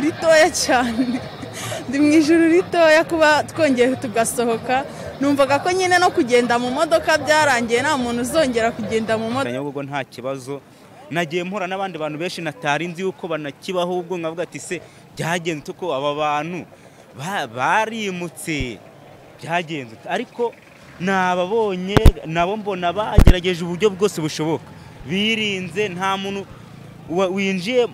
ritoya cyane ndi mu ijuru ritoya kuba twongeye tugasohoka numvaga ko nyine no kugenda mu modoka byarangiye nta muntu uzongera kugenda mu modoka ubwo nta kibazo nagiye mpora n'abandi bantu benshi natarinzi yuko banakibaho ubwo ngavuga ati se byagenze uko aba bantu barimutse byagenze ariko nababonye nabo mbona bagerageje uburyo bwose bushoboka birinze nta muntu winjiye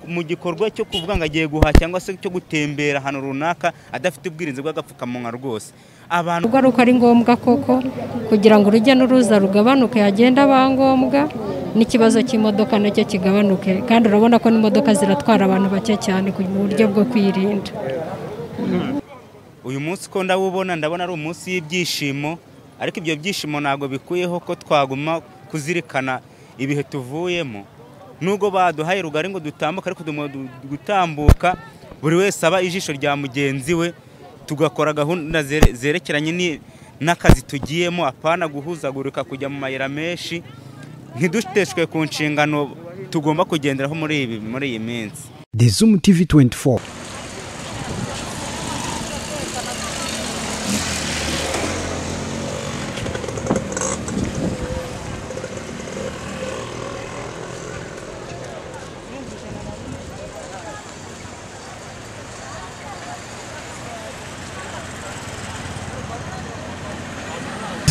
mu gikorwa cyo kuvuga ngo agiye guha cyangwa se cyo gutembera hano runaka adafite ubwirinzi bw'agapfukamunwa rwose abantu ugaruka ari ngombwa koko kugira ngo urujya n'uruza rugabanuke hagenda bangombwa n'ikibazo cy'imodoka nacyo kigabanuke kandi urabona ko n'imodoka ziratwara abantu bake cyane ku buryo bwo kwirinda. Uyu munsi ko ndabona ari umunsi w'ibyishimo ariko ibyo byishimo ntago bikuyeho ko twaguma kuzirikana ibihe tuvuyemo nubwo baduhaye rugari ngo dutambuka ariko gutambuka buri wese aba ijisho rya mugenzi we tugakora gahunda zerekeranye n'akazi tugiyemo apana guhuzagurika kujya mu mayira menshi ntiduteshwe ku nshingano tugomba kugenderaho muri iyi minsi. The Zoom TV 24.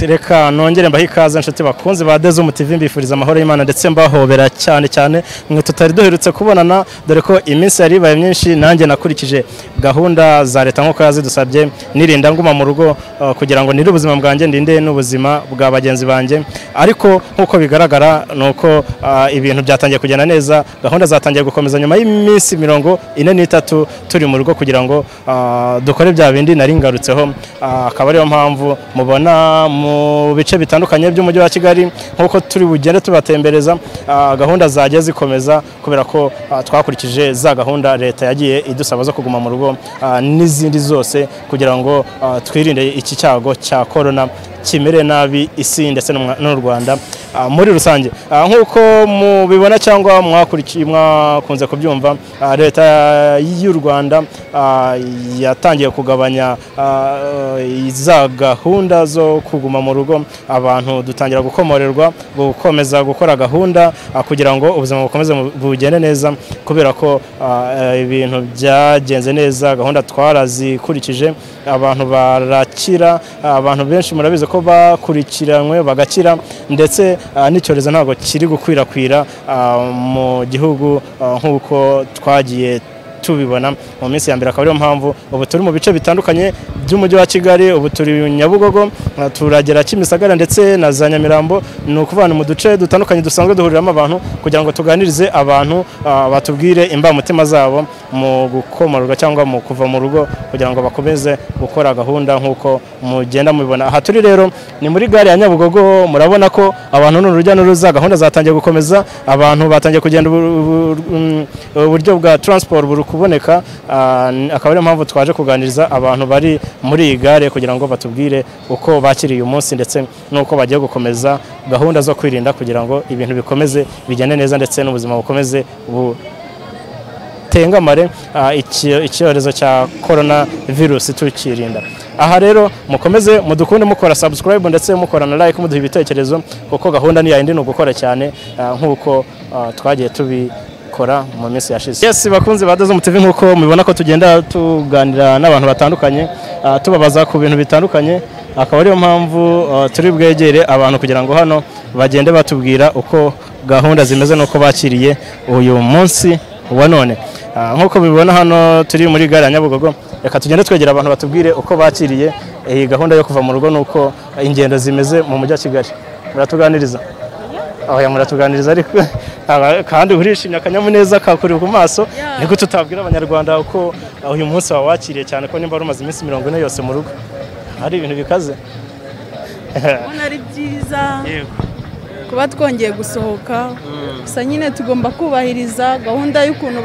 Reka nongere mbaha ikaze nshuti bakunzi ba Zoom TV mbifuriza amahoro y'Imana ndetse mbahobera cyane mwe tutari duherutse kubonana dore ko iminsi yari ibaye myinshi nanjye nakurikije gahunda za leta nko yazidusabye nirinda nguma mu rugo kugira ngo nire ubuzima bwanjye ndinde n'ubuzima bwa bagenzi banjye ariko nkuko bigaragara nuko ibintu byatangiye kugenda neza gahunda zatangiye gukomeza nyuma y'iminsi 43 turi mu rugo kugira ngo dukore bya bindi nari ngarutseho akaba ariyo mpamvu mubona mu bice bitandukanye by'umujyi wa Kigali nkuko turi bugende tubatembereza gahunda zagiye zikomeza kubera ko twakurikije za gahunda leta yagiye idusaba zo kuguma mu rugo n'izindi zose kugira ngo twirinde iki cyago cya corona kimere nabi isi ndetse no Rwanda muri rusange nkuko mubibona cyangwa mwakunze kubyumva leta y'u Rwanda yatangiye kugabanya za gahunda zo kuguma mu rugo abantu dutangira gukomorerwa gukomeza gukora gahunda kugira ngo ubuzima bukomeze bugende neza kubera ko ibintu byagenze neza gahunda twarazikurikije abantu barakira abantu benshi murabize ko bakurikiranywe bagakira ndetse n'icyorezo ntabwo kiri gukwirakwira mu gihugu nk'uko twagiye tubibona mu minsi ya mbere akaba ariyo mpamvu ubu turi mu bice bitandukanye by'umujyi wa Kigali ubu turi Nyabugogo turagera Kimisagara ndetse na za Nyamirambo ni ukuvana mu duce dutandukanye dusanzwe duhuriramo abantu kugira ngo tuganirize abantu batubwire imbamutima zabo mu gukomorerwa cyangwa mu kuva mu rugo kugira ngo bakomeze gukora gahunda nk'uko mugenda mubibona aha turi rero ni muri gare ya Nyabugogo murabona ko abantu n'urujya n'uruza gahunda zatangiye gukomeza abantu batangiye kugenda uburyo bwa transport kuboneka akaba ariyo mpamvu twaje kuganiriza abantu bari muri iyi gare kugira ngo batubwire uko bakiriye umunsi ndetse n'uko bagiye gukomeza gahunda zo kwirinda kugira ngo ibintu bikomeze bigende neza ndetse n'ubuzima bukomeze butengamare icyorezo cya corona virus tukirinda. Aha rero mukomeze mudukunde mukora subscribe ndetse mukora na like muduha ibitekerezo kuko gahunda ni yindi no gukora cyane nkuko twagiye tubikora mu minsi yashize. Yes bakunze ba Zoom TV nkuko mubibona ko tugenda tuganira n'abantu batandukanye tubabaza ku bintu bitandukanye akaba ariyo mpamvu turi bwegere abantu kugira ngo hano bagende batubwira uko gahunda zimeze nuko bakiriye uyu munsi wa none nkuko mubibona hano turi muri gare ya Nyabugogo reka tugende twegera abantu batubwire uko bakiriye iyi gahunda yo kuva mu rugo nuko ingendo zimeze mu mujyi wa Kigali muratuganiriza muratuganiriza ariko kandi urishimye akanyamuneza kakuri ku maso niko tutabwira abanyarwanda uko uyu munsi wakiriye cyane ko nimba rumaze iminsi 40 yose mu rugo ari ibintu bikaze ubona ari byiza kuba twongeye gusohoka gusa nyine tugomba kubahiriza gahunda y'ukuntu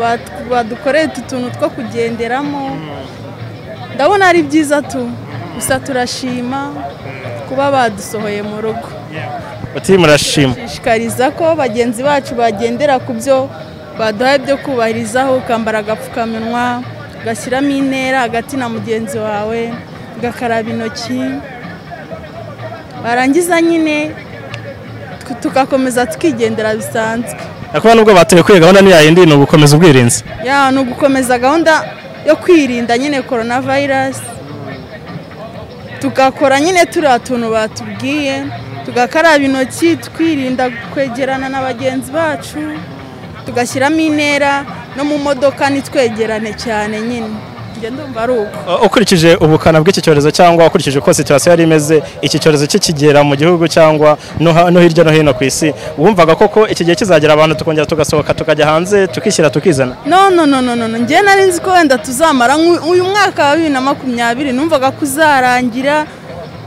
badukoreye utuntu two kugenderamo ndabona ari byiza gusa turashima kuba badusohoye mu rugo murashima shishikariza ko bagenzi bacu bagendera ku byo baduhaye byo kubahirizaho, ukambara agapfukamunwa, ugashyiramo intera hagati na mugenzi wawe, ugakaraba intoki, barangiza nyine tugakomeza tukigendera bisanzwe. Akuba nubwo bateye kwiga gahunda ni yindi ni ugukomeza ubwirinzi. Ni ugukomeza gahunda yo kwirinda nyine coronavirus, tugakora nyine turiya tuntu batubwiye, tugakaraba intoki, twirinda kwegerana na bagenzi bacu, tugashyiramo intera, no mu modoka ntitwegerane cyane nyine. Ndumva ari uko. Ukurikije ubukana bw'iki cyorezo cyangwa ukurikije uko situation yari imeze, iki cyorezo kikigera mu gihugu cyangwa no hirya no hino ku isi, wumvaga koko iki gihe kizagera abantu tukongera tugasohoka tukajya hanze tukishyira tukizana? No, njye nari nzi ko wenda tuzamara uyu mwaka wa 2020, numvaga kuzarangira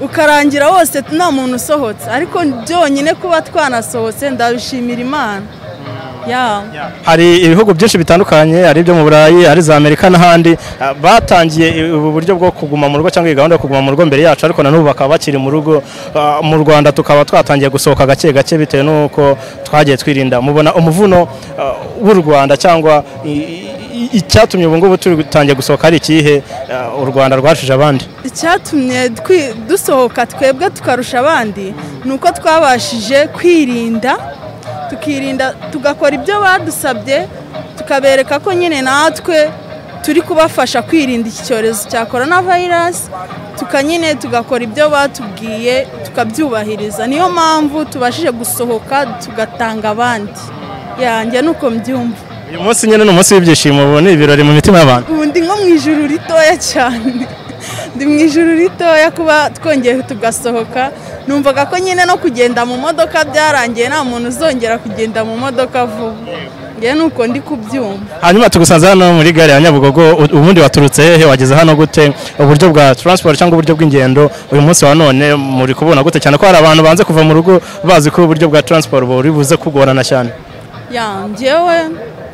ukarangira wose nta muntu usohotse, ariko byonyine kuba twanasohotse ndabishimira Imana. Hari ibihugu byinshi bitandukanye, hari ibyo mu Burayi, hari za Amerika n'ahandi, batangiye ubu buryo bwo kuguma mu rugo cyangwa gahunda yo kuguma mu rugo mbere yacu, ariko nanubu bakaba bakiri mu rugo. Mu Rwanda tukaba twatangiye gusohoka gake gake bitewe nuko twagiye twirinda. Mubona umuvuno w'u Rwanda cyangwa icyatumye ubu ngubu turi gutangiye gusohoka ari ikihe u Rwanda rwashije abandi? Icyatumye dusohoka twebwe tukarusha abandi nuko twabashije kwirinda, tukirinda, tugakora ibyo badusabye, tukabereka ko nyine natwe turi kubafasha kwirinda iki cyorezo cya coronavirus, tukanyine tugakora ibyo batubwiye, tukabyubahiriza. Niyo mpamvu tubashije gusohoka tugatanga abandi. Njye nuko mbyumva. Uyu munsi nyine ni umunsi w'ibyishimo, ubona ibirori mu mitima y'abantu. Ubundi nko mu ijuru ritoya cyane, ndi mu ijuru ritoya kuba twongeye tugasohoka. Numvaga ko nyine no kugenda mu modoka byarangiye, nta muntu uzongera kugenda mu modoka vuba. Njye nuko ndi kubyumva. Hanyuma tugusanze hano muri gare ya Nyabugogo, ubundi waturutse hehe, wageze hano gute? Uburyo bwa transport cyangwa uburyo bw'ingendo uyu munsi wa none muri kubona gute, cyane ko hari abantu banze kuva mu rugo bazi ko uburyo bwa transport buri buze kugorana cyane? Njyewe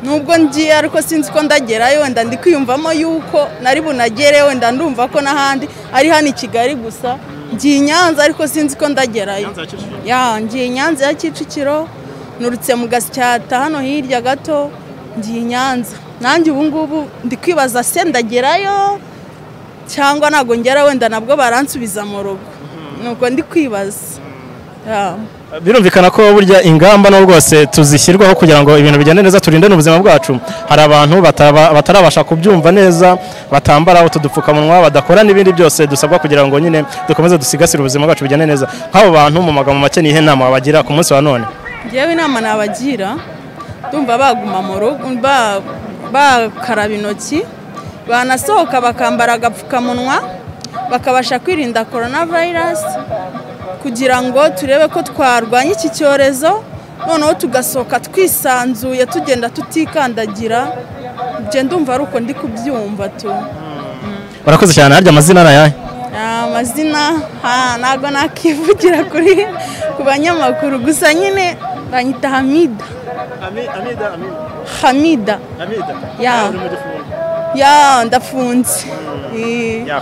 nubwo ngiye ariko sinzi ko ndagerayo, wenda ndi kwiyumvamo yuko nari bunagere, wenda ndumva ko n'ahandi ari hano i Kigali gusa. Ngiye Nyanza ariko sinzi ko ndagerayo. Ngiye Nyanza ya Kicukiro, nurutse mu Gasyata hano hirya gato, ngiye Nyanza. Nanjye ubu ngubu ndi kwibaza se ndagerayo cyangwa nago ngera, wenda nabwo baransubiza mu rugo. Nuko ndi kwibaza. Birumvikana ko burya ingamba no rwose tuzishyirwaho kugira ngo ibintu bigende neza, turinde n'ubuzima bwacu. Hari abantu batarabasha kubyumva neza, batambara utudupfukamunwa, badakora n'ibindi byose dusabwa kugira ngo nyine dukomeze dusigasire ubuzima bwacu bigende neza. Nk'abo bantu mu magambo make nihe nama wabagira ku munsi wa none? Ngewe inama nabagira, ndumva baguma mu rugo, bakaraba intoki, banasohoka bakambara agapfukamunwa, bakabasha kwirinda coronavirus, kugira ngo turebe ko twarwanya iki cyorezo, noneho tugasohoka twisanzuye, tugenda tutikandagira. Nje ndumva ari uko ndi kubyumva tu. Barakoze cyane. Harya amazina nayahe? Amazina ntago nakivugira kuri ku banyamakuru, gusa nyine banyita Hamida. Hamida. Ndafunze.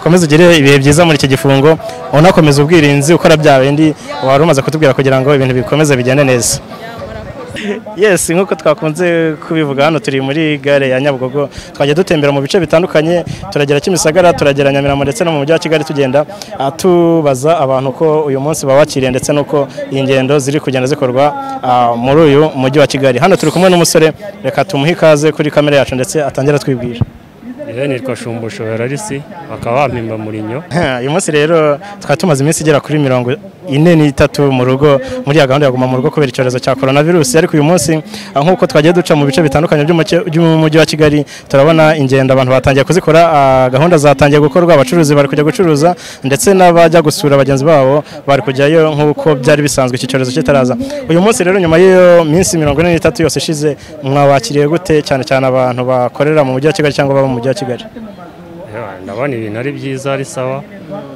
Komeza ugire ibihe byiza muri iki gifungo, unakomeza ubwirinzi, ukora bya bindi wari umaze kutubwira kugira ngo ibintu bikomeze bigende neza. Yes, nkuko twakunze kubivuga, hano turi muri gare ya Nyabugogo, twajya dutembera mu bice bitandukanye, turagera Kimisagara, turagera Nyamirambo ndetse no mu mujyi wa Kigali, tugenda tubaza abantu ko uyu munsi babakiriye ndetse nuko ingendo ziri kugenda zikorwa muri uyu mujyi wa Kigali. Hano turi kumwe n'umusore, reka tumuhe ikaze kuri kamera yacu ndetse atangira twibwira. Nitwa Shumbusho Yararisi, bakaba bampimba Murinyo. Uyu munsi rero twari tumaze iminsi igera kuri 43 mu rugo muri ya gahunda yo guma mu rugo kubera icyorezo cya coronavirus, ariko uyu munsi nkuko twagiye duca mu bice bitandukanye by'umujyi wa Kigali, turabona ingendo abantu batangiye kuzikora, gahunda zatangiye gukorwa, abacuruzi bari kujya gucuruza ndetse n'abajya gusura bagenzi babo bari kujyayo nkuko byari bisanzwe iki cyorezo kitaraza. Uyu munsi rero nyuma y'iyo minsi 43 yose ishize, mwabakiriye gute cyane cyane abantu bakorera mu mujyi wa Kigali cyangwa baba mu mujyi wa Kigali? Ndabona ibintu ari byiza, ari sawa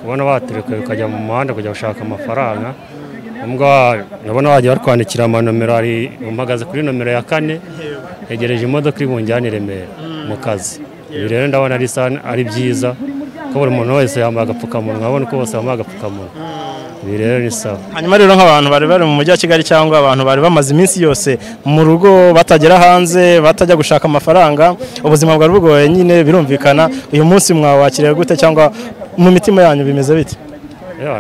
kubona baturekuye ukajya mu muhanda kujya gushaka amafaranga. Ndabona bagiye watwandikira amanomero, ari mpagaze kuri nomero ya 4, yegereje imodoka iri bunjyane Remera mu kazi. Ibi rero ndabona ari byiza ko buri muntu wese yambaye agapfukamunwa, abona ko bose bambaye agapfukamunwa. ibi rero ni sawa. Hanyuma rero nk'abantu bari bari mu mujyi wa Kigali cyangwa abantu bari bamaze iminsi yose mu rugo batagera hanze batajya gushaka amafaranga ubuzima bwari bugoye nyine birumvikana uyu munsi mwawakiriye gute cyangwa mu mitima yanyu bimeze bite?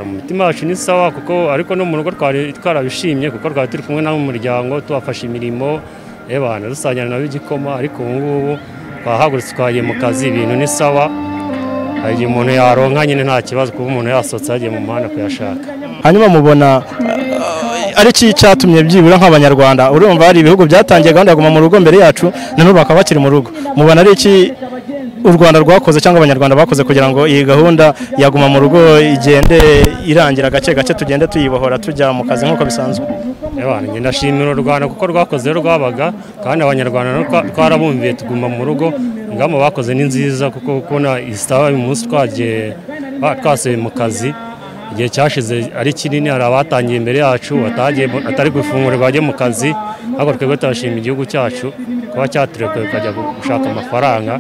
Mu mitima yacu ni sawa kuko ariko no mu rugo twarabishimye kuko twari turi kumwe n'abo mu muryango tubafasha imirimo ebana dusanyana nabo igikoma ariko ubu ngubu twahagurutse twagiye mu kazi ibintu ni sawa. Igihe umuntu yaronka nyine nta kibazo kuba umuntu yasohotse yagiye mu muhanda kuyashaka. Hanyuma mubona ari iki cyatumye byibura nk'abanyarwanda urumva hari ibihugu byatangiye gahunda yo guma mu rugo mbere yacu none bakaba bakiri mu rugo mubona ari iki u Rwanda rwakoze cyangwa abanyarwanda bakoze kugira ngo iyi gahunda yaguma mu rugo igende irangira gake gake tugende tuyibohora tujya mu kazi nk'uko bisanzwe? Njye ndashimira u Rwanda kuko rwakoze rwabaga kandi abanyarwanda twarabumviye tuguma mu rugo ingamba bakoze ni nziza kuko kubona isitaba uyu munsi twasubiye mu kazi igihe cyashize ari kinini hari abatangiye imbere yacu atari gufungura bajye mu kazi ariko twebwe turashima igihugu cyacu kuba cyaturekuye kujya gushaka amafaranga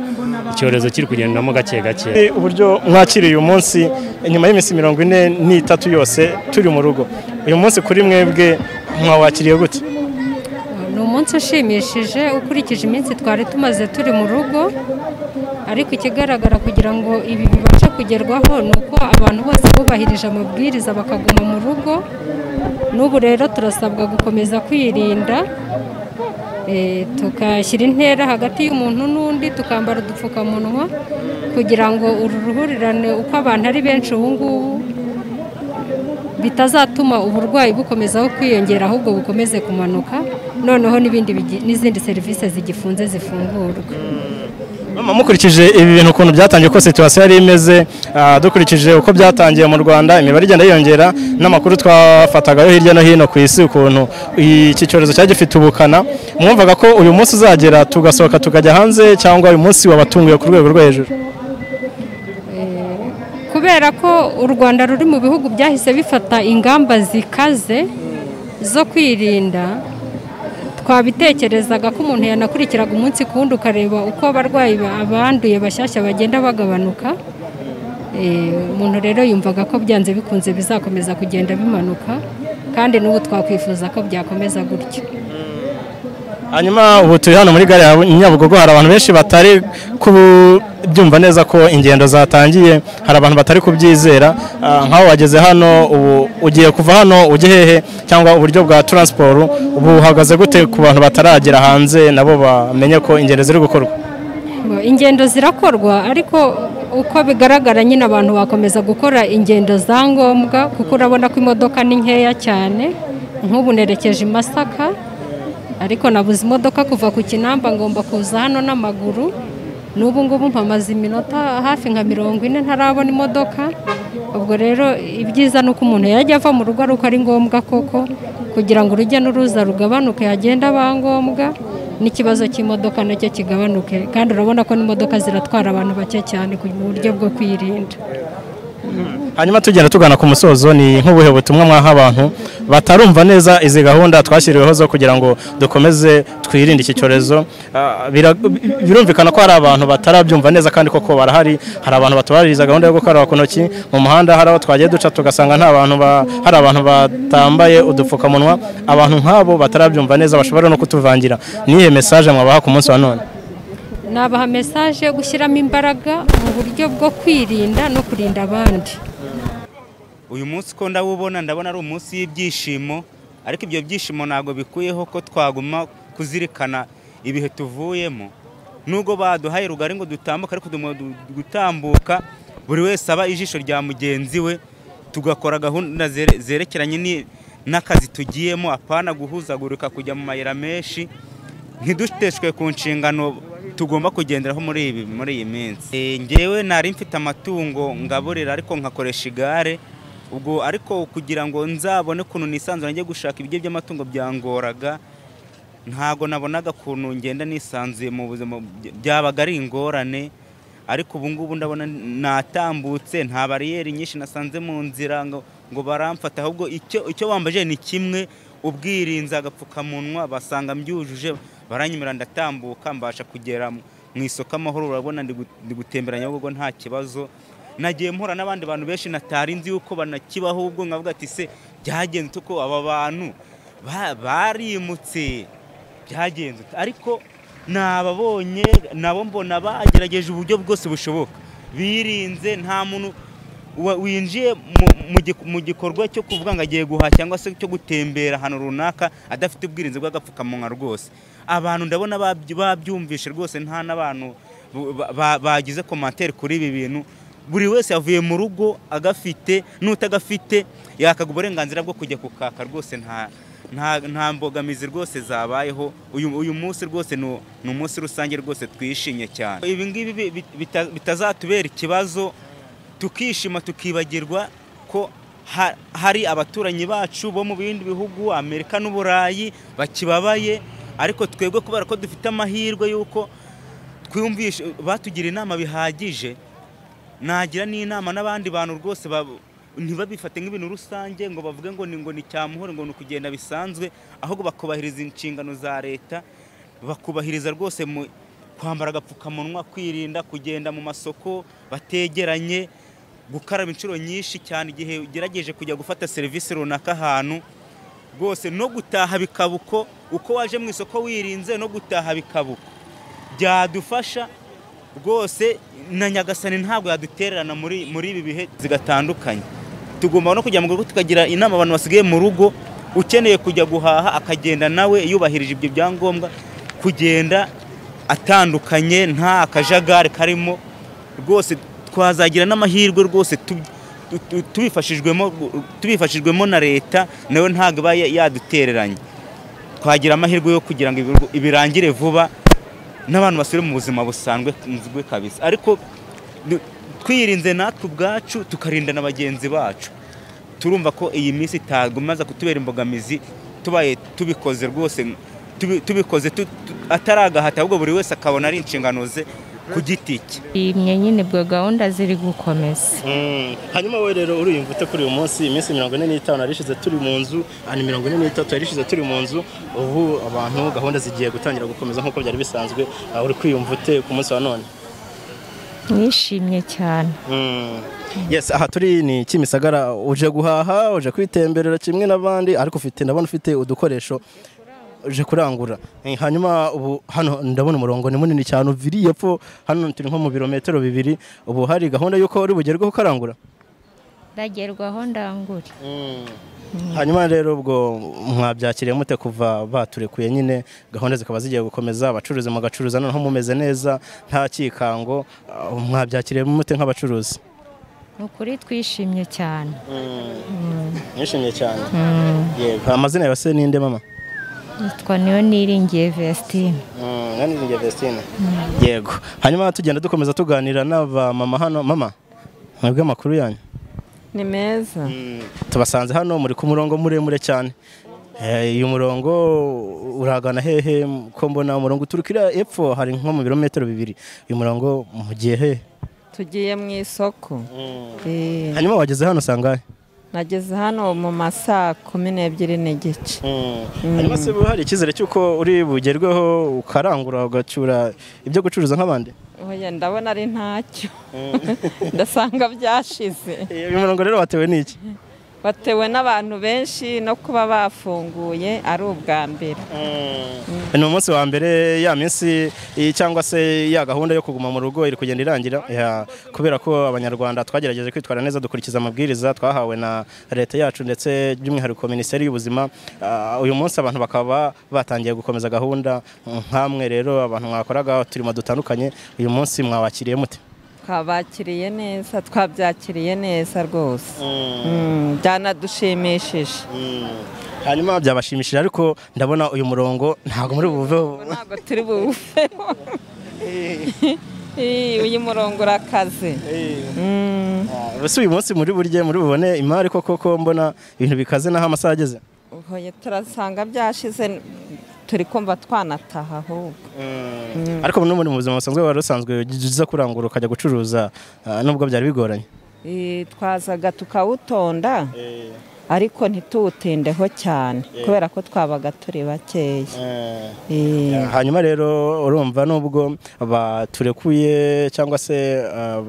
icyorezo kiri kugendamo gake gake. Uburyo mwakiriye uyu munsi nyuma y'iminsi 43 yose turi mu rugo uyu munsi kuri mwebwe mwawakiriye gute? Ni umunsi ushimishije ukurikije iminsi twari tumaze turi mu rugo ariko ikigaragara kugira ngo ibi bibashe kugerwaho ni uko abantu bose bubahirije amabwiriza bakaguma mu rugo. N'ubu rero turasabwa gukomeza kwirinda tukashyira intera hagati y'umuntu n'undi tukambara udupfukamunwa kugira ngo uru ruhurirane uko abantu ari benshi ubu ngubu bitazatuma uburwayi bukomezaho kwiyongera ahubwo bukomeze kumanuka noneho n'izindi serivisi zigifunze zifungurwa. Mukurikije ibi bintu ukuntu byatangiye ko situation yari imeze dukurikije uko byatangiye mu Rwanda imibare igenda yiyongera n'amakuru twafataga yo hirya no hino ku isi ukuntu iki cyorezo cyagifite ubukana mwumvaga ko uyu munsi uzagera tugasohoka tukajya hanze cyangwa uyu munsi wabatunguye ku rwego rwo hejuru? Kubera ko u Rwanda ruri mu bihugu byahise bifata ingamba zikaze zo kwirinda twabitekerezaga ko umuntu yanakurikiraga umunsi ku wundi ukareba uko abarwayi abanduye bashyashya bagenda bagabanuka. Umuntu rero yumvaga ko byanze bikunze bizakomeza kugenda bimanuka kandi n'ubu twakwifuza ko byakomeza gutyo. Hanyuma ubu turi hano muri gare ya Nyabugogo hari abantu benshi batari kubyumva neza ko ingendo zatangiye hari abantu batari kubyizera nkaho wageze hano ubu ugiye kuva hano ujye hehe cyangwa uburyo bwa transport ubu uhagaze gute ku bantu bataragera hanze nabo bamenye ko ingendo ziri gukorwa? Ingendo zirakorwa ariko uko bigaragara nyine abantu bakomeza gukora ingendo za ngombwa kuko urabona ko imodoka ni nkeya cyane. Nk'ubu nerekeje i Masaka ariko nabuze imodoka kuva ku Kinamba ngomba kuza hano n'amaguru n'ubu ngubu mpamaze iminota hafi nka 40 ntarabona imodoka. Ubwo rero ibyiza nuko umuntu yajya ava mu rugo aruko ari ngombwa koko kugira ngo urujya n'uruza rugabanuke hagenda abangombwa n'ikibazo cy'imodoka nacyo kigabanuke kandi urabona ko n'imodoka ziratwara abantu bake cyane mu buryo bwo kwirinda. Hanyuma tugenda tugana ku musozo ni nk'ubuhe butumwa mwaha abantu batarumva neza izi gahunda twashyiriweho zo kugira ngo dukomeze twirinde iki cyorezo? Birumvikana ko hari abantu batarabyumva neza kandi koko barahari hari abantu batubaririza gahunda yo gukaraba ku ntoki mu muhanda hari aho twagiye duca tugasanga hari abantu batambaye udupfukamunwa. Abantu nk'abo batarabyumva neza bashobora no kutuvangira nihe message mwabaha ku munsi wa none? Nabaha message yo gushyiramo imbaraga mu buryo bwo kwirinda no kurinda abandi. Uyu munsi ko ndabona ari umunsi w'ibyishimo ariko ibyo byishimo ntago bikuyeho ko twaguma kuzirikana ibihe tuvuyemo nubwo baduhaye rugari ngo dutambuka ariko gutambuka buri wese aba ijisho rya mugenzi we tugakora gahunda zerekeranye n'akazi tugiyemo apana guhuzagurika kujya mu mayira menshi ntiduteshwe ku nshingano tugomba kugenderaho muri iyi minsi. Ngewe nari mfite amatungo ngaburira ariko nkakoresha igare ubwo ariko kugira ngo nzabone kuntu nisanzura njye gushaka ibiryo by'amatungo byangoraga ntago nabonaga kuntu ngenda nisanzuye mu buzima byabaga ari ingorane ariko ubu ngubu ndabona natambutse nta bariyeri nyinshi nasanze mu nzira ngo baramfata ahubwo icyo bambaje ni kimwe ubwirinzi agapfukamunwa basanga mbyujuje baranyimira ndatambuka mbasha kugera mu isoko amahoro urabona ndi gutemberanya ubwo nta kibazo nagiye mpura n'abandi bantu benshi natari nzi yuko banakibaho, ubwo nkavuga ati se byagenze uko aba bantu barimutse byagenze, ariko nababonye nabo mbona bagerageje uburyo bwose bushoboka, birinze. Nta muntu winjiye mu gikorwa cyo kuvuga ngo agiye guhaha cyangwa se cyo gutembera ahantu runaka adafite ubwirinzi bw'agapfukamunwa rwose. Abantu ndabona babyumvishe rwose, nta n'abantu bagize commentaire kuri ibi bintu. Buri wese yavuye mu rugo agafite, n'utagafite yakaga uburenganzira bwo kujya kukaka rwose. Nta mbogamizi rwose zabayeho. Uyu munsi rwose ni umunsi rusange rwose twishimye cyane. Ibi ngibi bitazatubera ikibazo, tukishima tukibagirwa ko hari abaturanyi bacu bo mu bindi bihugu, Amerika n'Uburayi, bakibabaye. Ariko twebwe kubera ko dufite amahirwe yuko twumvishe, batugira inama bihagije, nagira n'inama n'abandi bantu rwose ntibabifate nk'ibintu rusange ngo bavuge ngo ni cyamuhore, ngo ni kugenda bisanzwe, ahubwo bakubahiriza inshingano za leta, bakubahiriza rwose mu kwambara agapfukamunwa, kwirinda kugenda mu masoko bategeranye, gukaraba inshuro nyinshi cyane igihe ugerageje kujya gufata serivisi runaka ahantu rwose, no gutaha bikaba uko waje mu isoko wirinze, no gutaha bikaba byadufasha rwose. Na Nyagasani ntabwo yadutererana muri ibi bihe zigatandukanye. Tugomba no kujya mu rugo tukagira inama abantu basigaye mu rugo, ukeneye kujya guhaha akagenda nawe yubahirije ibyo byangombwa, kugenda atandukanye nta akajagari karimo rwose. Twazagira n'amahirwe rwose tubifashijwemo na leta, nayo ntabwo iba yadutereranye. Twagira amahirwe yo kugira ngo ibirangire vuba n'abantu basubire mu buzima busanzwe kabisa. Ariko twirinze natwe ubwacu, tukarinda na bagenzi bacu. Turumva ko iyi minsi itagumaza kutubera imbogamizi, tubaye tubikoze rwose, tubikoze ataragahata, ahubwo buri wese akabona ari inshingano ze ku giti cye. Imwe nyine bwo gahunda ziri gukomeza. Hanyuma we rero uriyumva ute kuri uyu munsi? Iminsi 45 arishize turi mu nzu, ani 43 arishize turi mu nzu, ubu abantu gahunda zigiye gutangira gukomeza nk'uko byari bisanzwe. Uri kwiyumva ute ku munsi wa none? Nishimye cyane. Yes, aha turi ni Kimisagara, uje guhaha, uje kwitemberera kimwe n'abandi, ariko ndabona ufite udukoresho uje kurangura. Hanyuma ubu hano ndabona umurongo ni munini cyane uviriye pfo, hano turi nko mu birometero 2. Ubu hari gahunda yuko uri bugerweho karangura? Ndagerwaho ndangura. Hanyuma rero ubwo mwabyakiriye mute kuva baturekuye nyine gahunda zikaba zigiye gukomeza, abacuruzi mugacuruza noneho mumeze neza nta kikango, mwabyakiriye mute nk'abacuruzi? Ukuri twishimye cyane. Nishimye cyane. Yego, amazina yawe se ninde mama? Nitwa Niringiye Vestine. Niringiye Vestine. Yego. Hanyuma tugenda dukomeza tuganira n'aba mama hano. Mama, mwebwe amakuru yanyu? Ni meza. Tubasanze hano muri ku murongo muremure cyane. Uyu murongo uragana hehe? Ko mbona umurongo turukira epfo hari nko mu birometero 2. Uyu murongo mugiye he? Tugiye mu isoko. Hanyuma wageze hano sangahe? Nageze hano mu masaa 12 n'igice. Hanyuma se hari ikizere cyuko uri bugerweho ukarangura ugacura ibyo gucuruza nk'abandi? Oya, ndabona ari ntacyo. Ndasanga byashize. Uyu murongo rero watewe n'iki? Watewe n'abantu benshi no kuba bafunguye ari ubwa mbere. Ni umunsi wa mbere ya minsi cyangwa se ya gahunda yo kuguma mu rugo iri kugenda irangira, kubera ko abanyarwanda twagerageje kwitwara neza dukurikiza amabwiriza twahawe na leta yacu ndetse by'umwihariko Minisiteri y'Ubuzima. Uyu munsi abantu bakaba batangiye gukomeza gahunda nkamwe rero abantu mwakoraga turimo dutandukanye, uyu munsi mwawakiriye mute? Twabakiriye neza, twabyakiriye neza rwose. Byanadushimishije. Hanyuma byabashimishije, ariko ndabona uyu murongo ntago muri buveho. Ntago turi buveho. Uyu murongo urakaze. Bese uyu munsi muri bubone imari koko mbona ibintu bikaze naho amasaha ageze. Oya, turasanga byashize, turi kumva twanataha ahubwo. Ariko no muri mu buzima busanzwe wari usanzwe ugize kurangura ukajya gucuruza nubwo byari bigoranye? Twazaga tukawutonda ariko ntituwutindeho cyane kubera ko twabaga turi bakeya. hanyuma rero urumva nubwo baturekuye cyangwa se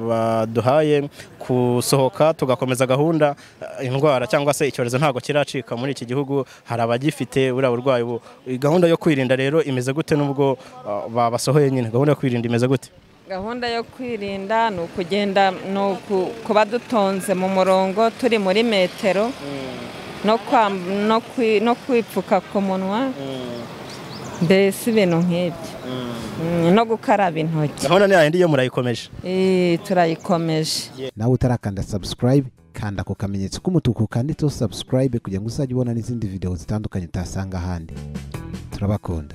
baduhaye kusohoka tugakomeza gahunda, indwara cyangwa se icyorezo ntago kiracika muri iki gihugu, hari abagifite buriya burwayi. Gahunda yo kwirinda rero imeze gute nubwo babasohoye nyine? Gahunda yo kwirinda imeze gute? Gahunda yo kwirinda ni ukugenda, kuba dutonze mu murongo turi muri metero, no kwipfuka ku munwa, mbese ibintu nk'ibyo, no gukaraba intoki. Gahunda ni yayindi yo murayikomeje? Turayikomeje. nawe utarakanda subscribe kanda ku kamenyetso k'umutuku kanditseho subscribe kugira ngo uzajye ubona n'izindi video zitandukanye utasanga ahandi. Turabakunda.